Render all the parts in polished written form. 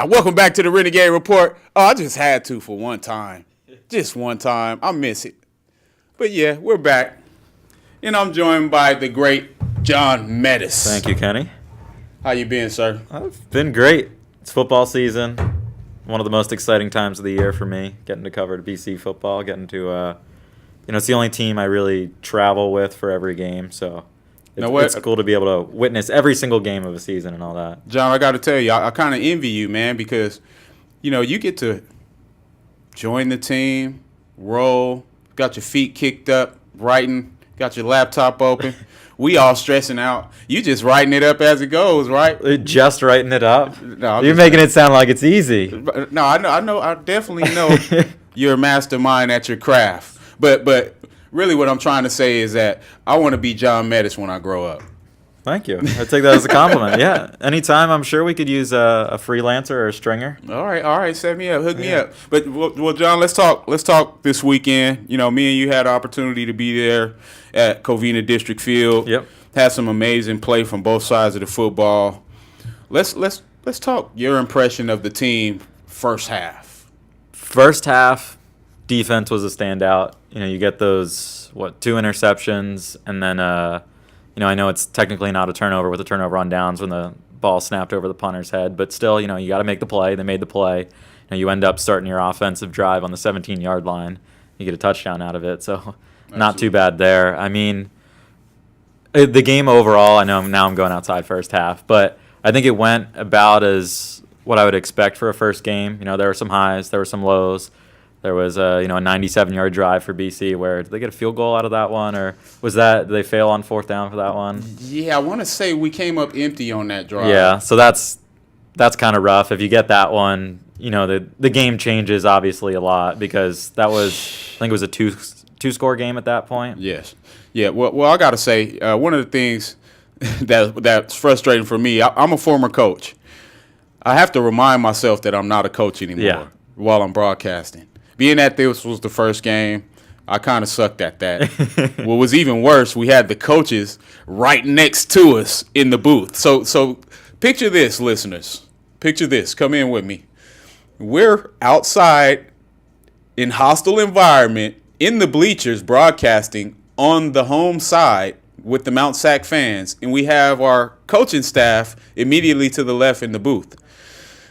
Welcome back to the Renegade Report. Oh, I just had to for one time. Just one time. I miss it. But yeah, we're back. And I'm joined by the great Jon Mettus. Thank you, Kenny. How you been, sir? I've been great. It's football season. One of the most exciting times of the year for me, getting to cover BC football, getting to, it's the only team I really travel with for every game, so it's cool to be able to witness every single game of a season and all that. Jon, I got to tell you, I kind of envy you, man, because, you get to join the team, roll, got your feet kicked up, writing, got your laptop open. We all stressing out. You just writing it up as it goes, right? Just writing it up? No, you're making it sound like it's easy. No, I definitely know you're a mastermind at your craft. But really what I'm trying to say is that I want to be Jon Mettus when I grow up. Thank you. I take that as a compliment. Yeah. Anytime, I'm sure we could use a freelancer or a stringer. All right. Set me up. Hook me up. But, well, Jon, let's talk this weekend. Me and you had an opportunity to be there at Covina District Field. Yep. Had some amazing play from both sides of the football. Let's talk your impression of the team first half. First half, defense was a standout. You get those, 2 interceptions, and then I know it's technically not a turnover with a turnover on downs when the ball snapped over the punter's head, but still, you got to make the play. They made the play. You end up starting your offensive drive on the 17-yard line. You get a touchdown out of it, so not too bad there. I mean, the game overall, I know now I'm going outside first half, but I think it went about as what I would expect for a first game. There were some highs, there were some lows. There was a 97-yard drive for BC where did they get a field goal out of that one, or did they fail on fourth down for that one? Yeah, I want to say we came up empty on that drive. Yeah, so that's kind of rough. If you get that one, the game changes obviously a lot because that was, I think it was a two-score game at that point. Yes. Yeah. Well, I got to say one of the things that's frustrating for me. I'm a former coach. I have to remind myself that I'm not a coach anymore while I'm broadcasting. Being that this was the first game, I kind of sucked at that. What was even worse, we had the coaches right next to us in the booth. So picture this, listeners. Picture this. Come in with me. We're outside in hostile environment in the bleachers broadcasting on the home side with the Mount Sac fans, and we have our coaching staff immediately to the left in the booth.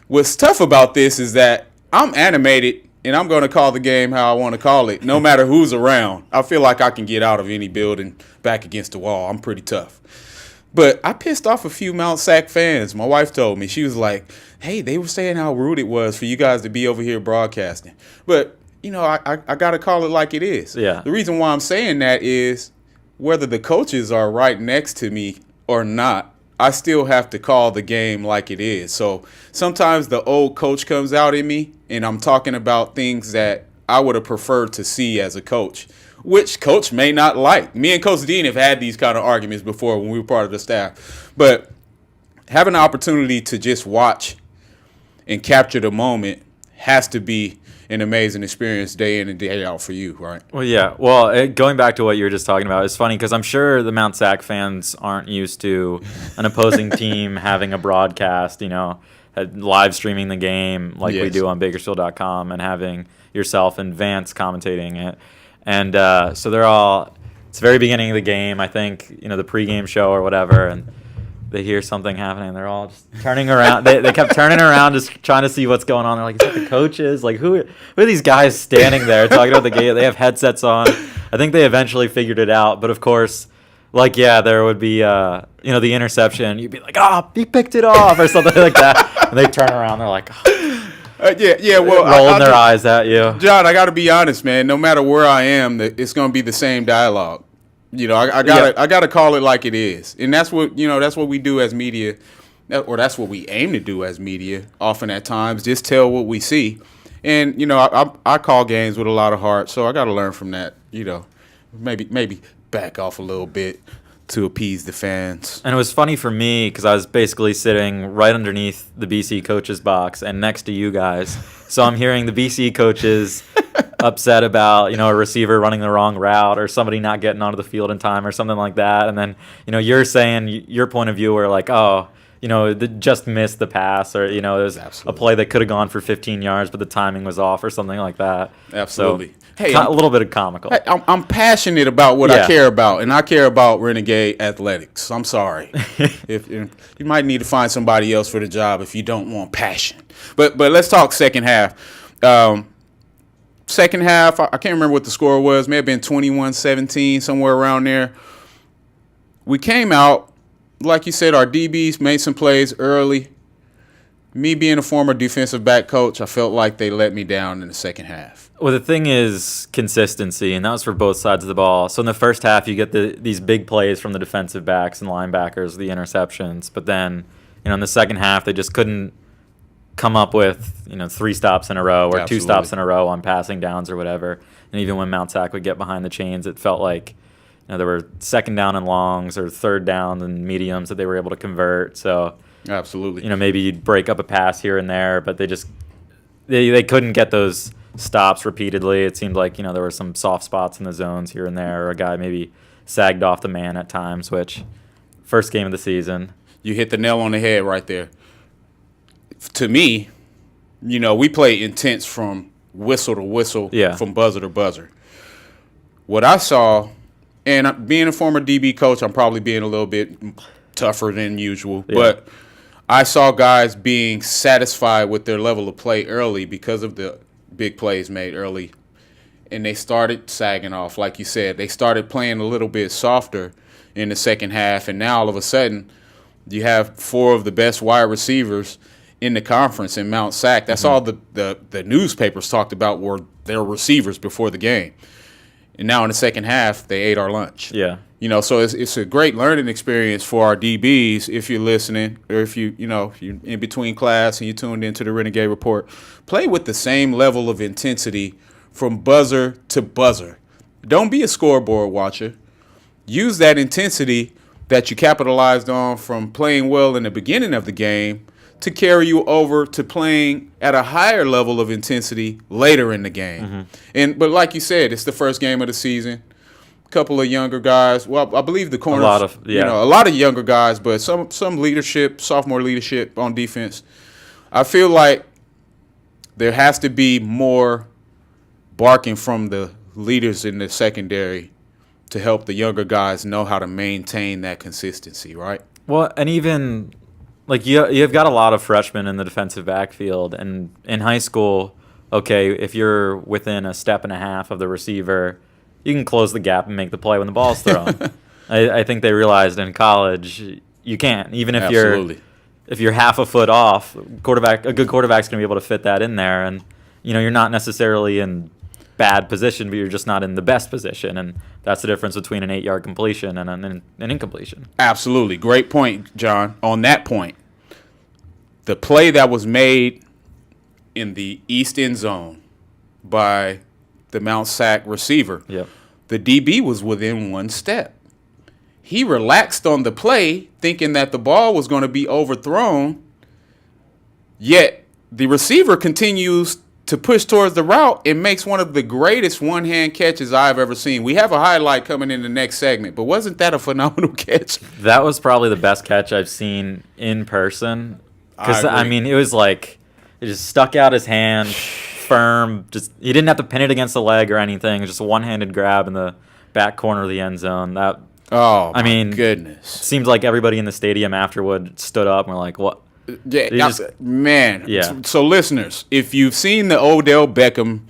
What's tough about this is that I'm animated, and I'm going to call the game how I want to call it, no matter who's around. I feel like I can get out of any building back against the wall. I'm pretty tough. But I pissed off a few Mount Sac fans. My wife told me. She was like, hey, they were saying how rude it was for you guys to be over here broadcasting. But, I got to call it like it is. Yeah. The reason why I'm saying that is whether the coaches are right next to me or not, I still have to call the game like it is. So sometimes the old coach comes out in me, and I'm talking about things that I would have preferred to see as a coach, which coach may not like. Me and Coach Dean have had these kind of arguments before when we were part of the staff. But having an opportunity to just watch and capture the moment has to be an amazing experience day in and day out for you, right? Well, yeah. Well, going back to what you were just talking about, it's funny because I'm sure the Mount Sac fans aren't used to an opposing team having a broadcast, live streaming the game like we do on Bakersfield.com and having yourself and Vance commentating it. And so it's the very beginning of the game, I think, the pregame show or whatever, and they hear something happening. They're all just turning around. They kept turning around, just trying to see what's going on. They're like, is that the coaches? Like, who are these guys standing there talking about the game? They have headsets on. I think they eventually figured it out. But, of course, there would be, the interception. You'd be like, he picked it off or something like that. And they turn around. They're like, rolling their eyes at you. Jon, I got to be honest, man. No matter where I am, it's going to be the same dialogue. I gotta call it like it is, and that's what we do as media, or that's what we aim to do as media. Often at times, just tell what we see, and I call games with a lot of heart, so I got to learn from that. Maybe back off a little bit to appease the fans. And it was funny for me because I was basically sitting right underneath the BC coaches box and next to you guys, so I'm hearing the BC coaches upset about a receiver running the wrong route or somebody not getting onto the field in time or something like that, and then you're saying your point of view where like, just missed the pass, or, it was Absolutely. a play that could have gone for 15 yards, but the timing was off or something like that. Absolutely. So, Hey, a little bit of comical. Hey, I'm passionate about what I care about, and I care about Renegade athletics. I'm sorry. if you might need to find somebody else for the job if you don't want passion. But let's talk second half. Second half, I can't remember what the score was. May have been 21-17, somewhere around there. We came out, like you said, our DBs made some plays early. Me being a former defensive back coach, I felt like they let me down in the second half. Well, the thing is consistency, and that was for both sides of the ball. So in the first half, you get these big plays from the defensive backs and linebackers, the interceptions. But then, in the second half, they just couldn't come up with, 3 stops in a row or Absolutely. 2 stops in a row on passing downs or whatever. And even when Mount Sac would get behind the chains, it felt like there were second down and longs or third down and mediums that they were able to convert. So Absolutely. maybe you'd break up a pass here and there, but they couldn't get those stops repeatedly. It seemed like, there were some soft spots in the zones here and there, or a guy maybe sagged off the man at times, which first game of the season. You hit the nail on the head right there. To me, we play intense from whistle to whistle, from buzzer to buzzer. What I saw, and being a former DB coach, I'm probably being a little bit tougher than usual, but I saw guys being satisfied with their level of play early because of the big plays made early, and they started sagging off. Like you said, they started playing a little bit softer in the second half, and now all of a sudden you have 4 of the best wide receivers in the conference in Mount Sac. That's all the newspapers talked about were their receivers before the game. And now in the second half, they ate our lunch. Yeah. So it's a great learning experience for our DBs if you're listening, or if you're in between class and you tuned into the Renegade Report. Play with the same level of intensity from buzzer to buzzer. Don't be a scoreboard watcher. Use that intensity that you capitalized on from playing well in the beginning of the game to carry you over to playing at a higher level of intensity later in the game. But like you said, it's the first game of the season. A couple of younger guys. Well, I believe the corners. A lot of younger guys, but some leadership, sophomore leadership on defense. I feel like there has to be more barking from the leaders in the secondary to help the younger guys know how to maintain that consistency, right? Well, and even you've got a lot of freshmen in the defensive backfield, and in high school, okay, if you're within a step and a half of the receiver, you can close the gap and make the play when the ball's thrown. I think they realized in college you can't, even if you're half a foot off. A good quarterback's going to be able to fit that in there, and you're not necessarily in bad position, but you're just not in the best position, and that's the difference between an 8-yard completion and an incompletion. Absolutely. Great point, John. On that point, the play that was made in the east end zone by the Mount Sac receiver, the DB was within 1 step. He relaxed on the play, thinking that the ball was going to be overthrown, yet the receiver continues to push towards the route and makes one of the greatest one-hand catches I've ever seen. We have a highlight coming in the next segment, but wasn't that a phenomenal catch? That was probably the best catch I've seen in person. Because, it was like it just stuck out his hand, firm. Just he didn't have to pin it against the leg or anything. Just a one-handed grab in the back corner of the end zone. Goodness. Seems like everybody in the stadium afterward stood up and were like, what? Yeah, man. Yeah. So listeners, if you've seen the Odell Beckham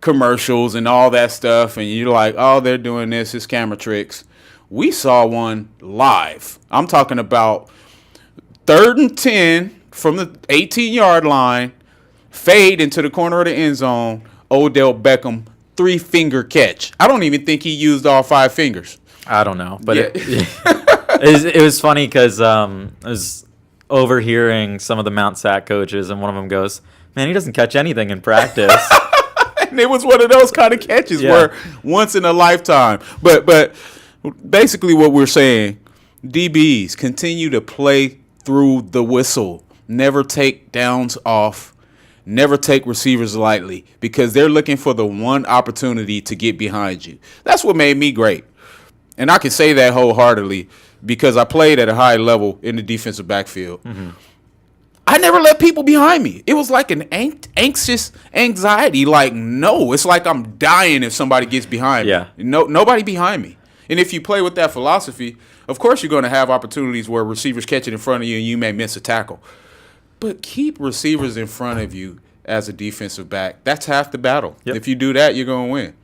commercials and all that stuff, and you're like, oh, they're doing this, it's camera tricks. We saw one live. I'm talking about 3rd and 10 from the 18-yard line, fade into the corner of the end zone, Odell Beckham, 3-finger catch. I don't even think he used all 5 fingers. I don't know, but it was funny because I was overhearing some of the Mount Sac coaches, and one of them goes, man, he doesn't catch anything in practice. And it was one of those kind of catches where once in a lifetime. But basically what we're saying, DBs continue to play through the whistle. Never take downs off. Never take receivers lightly, because they're looking for the one opportunity to get behind you. That's what made me great. And I can say that wholeheartedly. because I played at a high level in the defensive backfield. Mm-hmm. I never let people behind me. It was like an anxious anxiety. Like, no, it's like I'm dying if somebody gets behind me. Nobody behind me. And if you play with that philosophy, of course you're going to have opportunities where receivers catch it in front of you and you may miss a tackle. But keep receivers in front of you as a defensive back. That's half the battle. Yep. If you do that, you're going to win.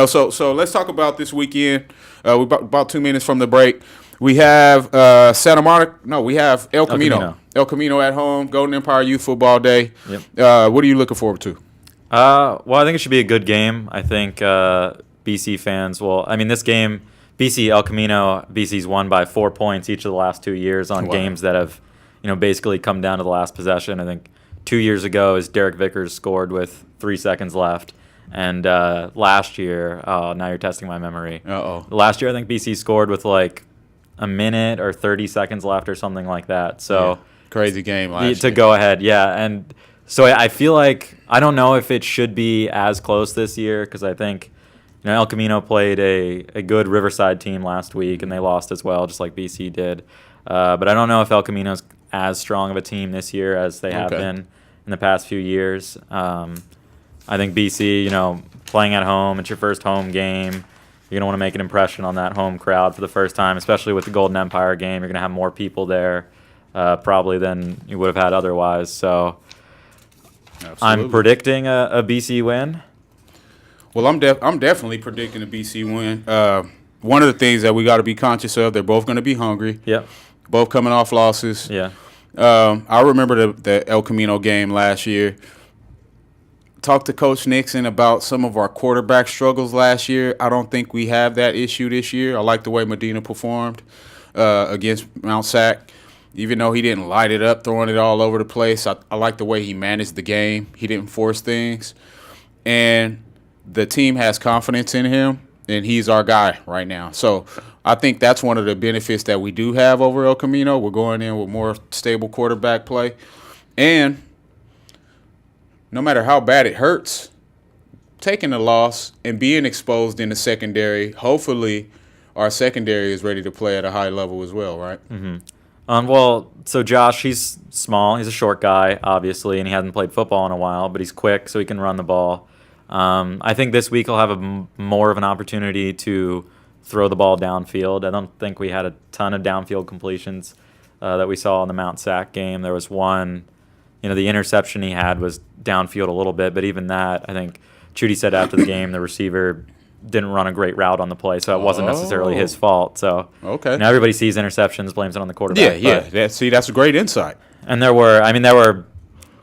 So let's talk about this weekend. We're about 2 minutes from the break. We have Santa Monica. No, we have El Camino. El Camino at home. Golden Empire Youth Football Day. Yep. What are you looking forward to? Well, I think it should be a good game. I think BC fans will. I mean, this game, BC El Camino, BC's won by 4 points each of the last 2 years on games that have, basically come down to the last possession. I think 2 years ago, as Derek Vickers scored with 3 seconds left. And last year, now you're testing my memory. Last year, I think BC scored with like a minute or 30 seconds left or something like that. So crazy game last year. To go ahead, and so I feel like I don't know if it should be as close this year because I think El Camino played a good Riverside team last week and they lost as well, just like BC did. But I don't know if El Camino's as strong of a team this year as they have been in the past few years. I think BC, playing at home, it's your first home game. You're going to want to make an impression on that home crowd for the first time, especially with the Golden Empire game. You're going to have more people there probably than you would have had otherwise. So absolutely. I'm predicting a BC win. Well, I'm definitely predicting a BC win. One of the things that we got to be conscious of, they're both going to be hungry. Yep. Both coming off losses. Yeah. I remember the El Camino game last year. Talked to Coach Nixon about some of our quarterback struggles last year. I don't think we have that issue this year. I like the way Medina performed against Mount Sac. Even though he didn't light it up, throwing it all over the place, I like the way he managed the game. He didn't force things. And the team has confidence in him, and he's our guy right now. So I think that's one of the benefits that we do have over El Camino. We're going in with more stable quarterback play. And no matter how bad it hurts, taking a loss and being exposed in the secondary, hopefully our secondary is ready to play at a high level as well, right? Mm-hmm. Well, so Josh, he's small. He's a short guy, obviously, and he hasn't played football in a while, but he's quick, so he can run the ball. I think this week he'll have more of an opportunity to throw the ball downfield. I don't think we had a ton of downfield completions that we saw in the Mount Sac game. There was one. The interception he had was downfield a little bit, but even that, I think Chudy said after the game the receiver didn't run a great route on the play, so it wasn't necessarily his fault. So everybody sees interceptions, blames it on the quarterback. That's a great insight. And there were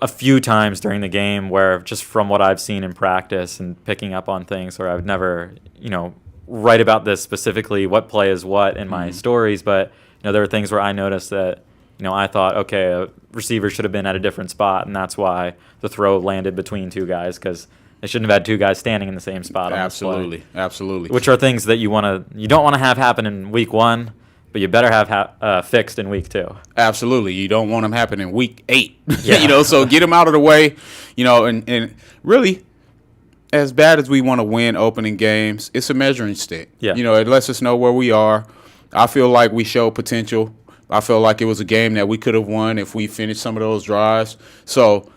a few times during the game where, just from what I've seen in practice and picking up on things, where I would never, write about this specifically, what play is what in my stories, but there were things where I noticed that I thought, okay, a receiver should have been at a different spot, and that's why the throw landed between two guys, because they shouldn't have had two guys standing in the same spot. Absolutely. Which are things that you don't want to have happen in week one, but you better have fixed in week 2. Absolutely. You don't want them happen in week 8. Yeah. So get them out of the way, and really, as bad as we want to win opening games, it's a measuring stick. Yeah. It lets us know where we are. I feel like we showed potential. I feel like it was a game that we could have won if we finished some of those drives. So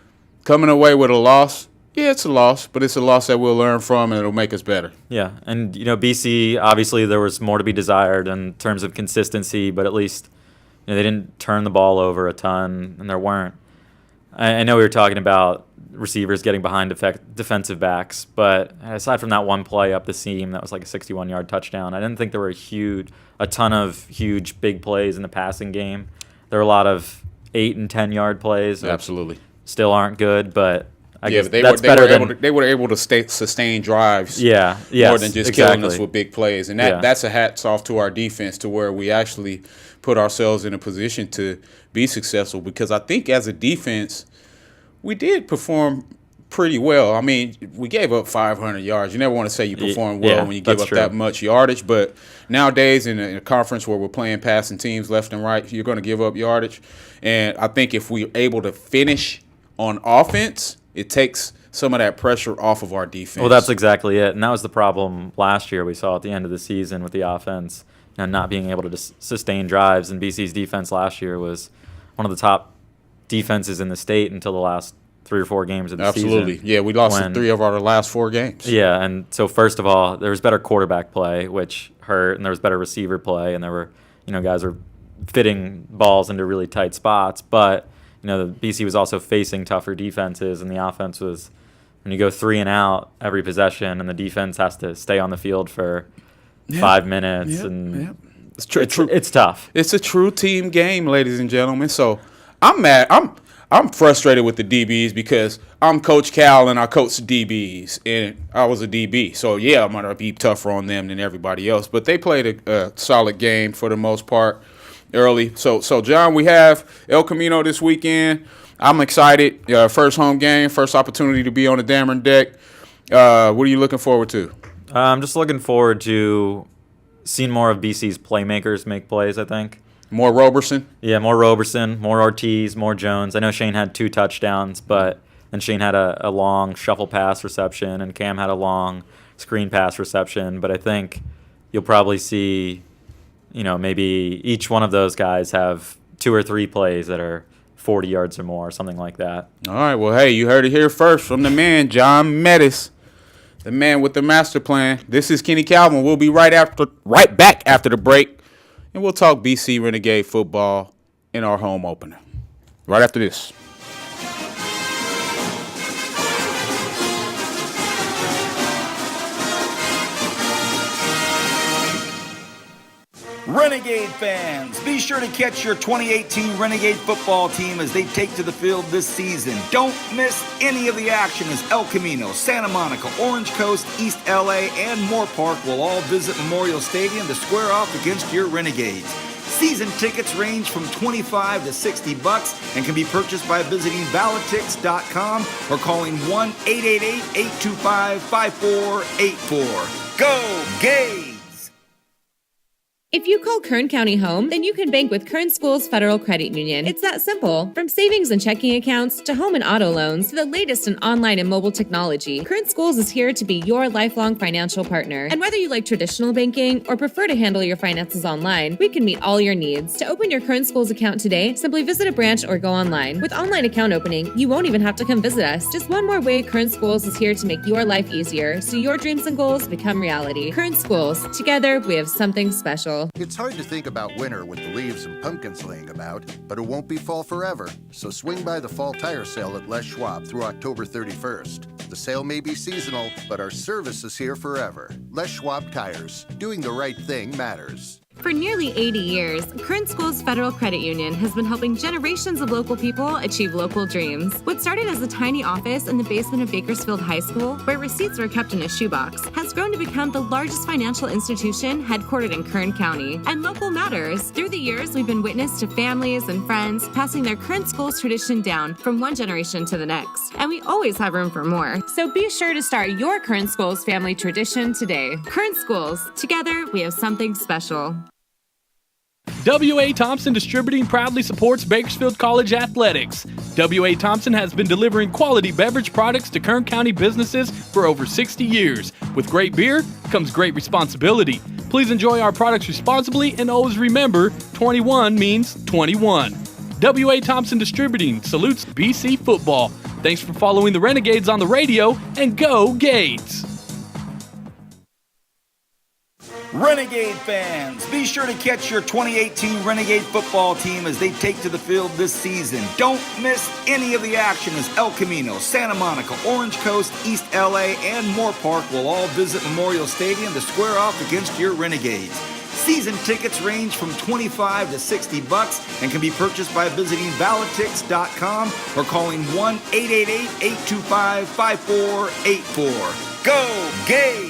coming away with a loss, it's a loss, but it's a loss that we'll learn from and it'll make us better. Yeah, and BC, obviously there was more to be desired in terms of consistency, but at least they didn't turn the ball over a ton, and there weren't. I know we were talking about receivers getting behind defensive backs, but aside from that one play up the seam that was like a 61-yard touchdown, I didn't think there were a ton of huge big plays in the passing game. There were a lot of 8 and 10-yard plays. Absolutely. Still aren't good, but I guess they that's better than they were able to sustain drives. More than just killing us with big plays, and that's a hats off to our defense, to where we actually put ourselves in a position to be successful. Because I think as a defense, we did perform pretty well. I mean, we gave up 500 yards. You never want to say you perform well when you give up that much yardage. But nowadays, in a conference where we're playing passing teams left and right, you're going to give up yardage. And I think if we're able to finish on offense, it takes some of that pressure off of our defense. Well, that's exactly it. And that was the problem last year we saw at the end of the season with the offense. not being able to sustain drives. And BC's defense last year was one of the top defenses in the state until the last 3 or 4 games of the season. Absolutely. Yeah, we lost 3 of our last 4 games. Yeah, and so first of all, there was better quarterback play, which hurt, and there was better receiver play, and there were, guys were fitting balls into really tight spots. But, the BC was also facing tougher defenses, and the offense was, when you go 3 and out every possession, and the defense has to stay on the field for 5 minutes, it's tough. It's a true team game, ladies and gentlemen. So I'm mad. I'm frustrated with the DBs because I'm Coach Cal and I coach the DBs, and I was a DB. So, yeah, I'm going to be tougher on them than everybody else. But they played a solid game for the most part early. So John, we have El Camino this weekend. I'm excited. First home game, first opportunity to be on the Dameron deck. What are you looking forward to? I'm just looking forward to seeing more of BC's playmakers make plays, I think. More Roberson? Yeah, more Roberson, more Ortiz, more Jones. I know Shane had 2 touchdowns, but then Shane had a long shuffle pass reception, and Cam had a long screen pass reception. But I think you'll probably see, maybe each one of those guys have 2 or 3 plays that are 40 yards or more, something like that. All right, well, hey, you heard it here first from the man, Jon Mettus, the man with the master plan. This is Kenny Calvin. We'll be right back after the break. And we'll talk BC Renegade football in our home opener. Right after this. Renegade fans, be sure to catch your 2018 Renegade football team as they take to the field this season. Don't miss any of the action as El Camino, Santa Monica, Orange Coast, East LA, and Moore Park will all visit Memorial Stadium to square off against your Renegades. Season tickets range from $25 to $60 and can be purchased by visiting Validtix.com or calling 1-888-825-5484. Go Gades! If you call Kern County home, then you can bank with Kern Schools Federal Credit Union. It's that simple. From savings and checking accounts to home and auto loans to the latest in online and mobile technology, Kern Schools is here to be your lifelong financial partner. And whether you like traditional banking or prefer to handle your finances online, we can meet all your needs. To open your Kern Schools account today, simply visit a branch or go online. With online account opening, you won't even have to come visit us. Just one more way Kern Schools is here to make your life easier so your dreams and goals become reality. Kern Schools. Together, we have something special. It's hard to think about winter with the leaves and pumpkins laying about, but it won't be fall forever. So swing by the fall tire sale at Les Schwab through October 31st. The sale may be seasonal, but our service is here forever. Les Schwab Tires. Doing the right thing matters. For nearly 80 years, Kern Schools Federal Credit Union has been helping generations of local people achieve local dreams. What started as a tiny office in the basement of Bakersfield High School, where receipts were kept in a shoebox, has grown to become the largest financial institution headquartered in Kern County. And local matters. Through the years, we've been witness to families and friends passing their Kern Schools tradition down from one generation to the next. And we always have room for more. So be sure to start your Kern Schools family tradition today. Kern Schools. Together, we have something special. W.A. Thompson Distributing proudly supports Bakersfield College athletics. W.A. Thompson has been delivering quality beverage products to Kern County businesses for over 60 years. With great beer comes great responsibility. Please enjoy our products responsibly and always remember, 21 means 21. W.A. Thompson Distributing salutes BC football. Thanks for following the Renegades on the radio, and go Gades! Renegade fans, be sure to catch your 2018 Renegade football team as they take to the field this season. Don't miss any of the action as El Camino, Santa Monica, Orange Coast, East LA, and Moore Park will all visit Memorial Stadium to square off against your Renegades. Season tickets range from $25 to $60 and can be purchased by visiting Validtix.com or calling 1-888-825-5484. Go Gades!